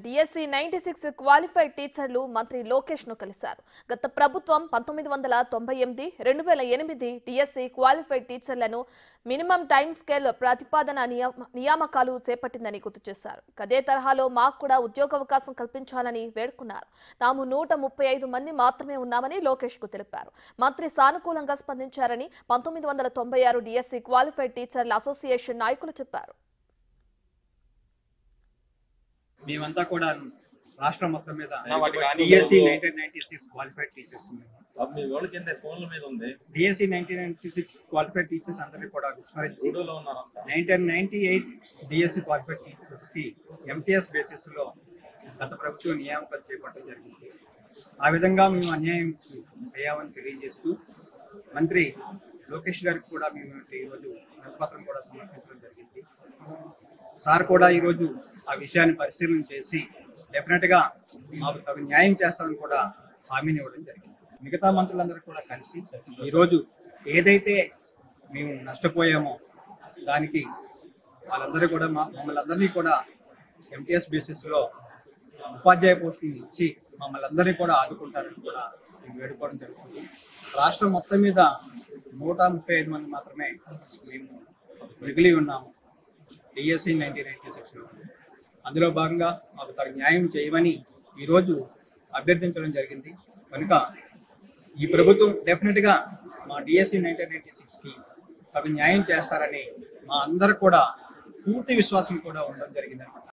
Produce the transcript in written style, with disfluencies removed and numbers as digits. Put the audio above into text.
DSC 96 qualified టీచర్లు మంత్రి లోకేష్ ను కలిశారు. గత ప్రభుత్వం 1998, 2008 డిఎస్సి క్వాలిఫైడ్ టీచర్లను మినిమం టైం స్కేల్ ప్రతిపాదన నియామకాలు చేపట్టిందని గుర్తు చేశారు. అదే తరహాలో మాకు కూడా ఉద్యోగావకాశం కల్పించాలని వేడుకున్నారు. తాము 135 మంది మాత్రమే ఉన్నామని లోకేష్ కు తెలిపారు. మంత్రి సానుకూలంగా స్పందించారని 1996 డిఎస్సి క్వాలిఫైడ్ టీచర్ల అసోసియేషన్ నాయకులు చెప్పారు. మేమంతా కూడా రాష్ట్రం మొత్తం మీద DSC 1996 qualified teachers DSC 1996 qualified teachers అందరినీ కూడా విస్మరించి 1998 డిఎస్సి క్వాలిఫైడ్ టీచర్స్ కి ఎంటీఎస్ బేసిస్ లో గత ప్రభుత్వం నియామకాలు చేపట్టడం జరిగింది. ఆ విధంగా మేము అన్యాయం అయ్యామని తెలియజేస్తూ మంత్రి లోకేష్ గారికి కూడా మేము ఈరోజు వినతిపత్రం కూడా సమర్పించడం జరిగింది. సార్ కూడా ఈరోజు ఆ విషయాన్ని పరిశీలన చేసి డెఫినెట్ గా మాకు తగు న్యాయం చేస్తామని కూడా హామీని ఇవ్వడం జరిగింది. మిగతా మంత్రులందరూ కూడా కలిసి ఈరోజు ఏదైతే మేము నష్టపోయామో దానికి వాళ్ళందరూ కూడా మమ్మల్ని అందరినీ కూడా ఎంటీఎస్ బేసిస్ లో ఉపాధ్యాయ పోస్టులు ఇచ్చి మమ్మల్ని అందరినీ కూడా ఆదుకుంటారని కూడా మేము వేడుకోవడం జరుగుతుంది. రాష్ట్రం మొత్తం మీద 135 మంది మాత్రమే మేము మిగిలి ఉన్నాము డిఎస్సి 1996 అందులో భాగంగా మాకు తగు న్యాయం చేయమని ఈరోజు అభ్యర్థించడం జరిగింది. కనుక ఈ ప్రభుత్వం డెఫినెట్గా మా డిఎస్సి 1996కి తగు న్యాయం చేస్తారని మా అందరూ కూడా పూర్తి విశ్వాసం కూడా ఉండడం జరిగింది.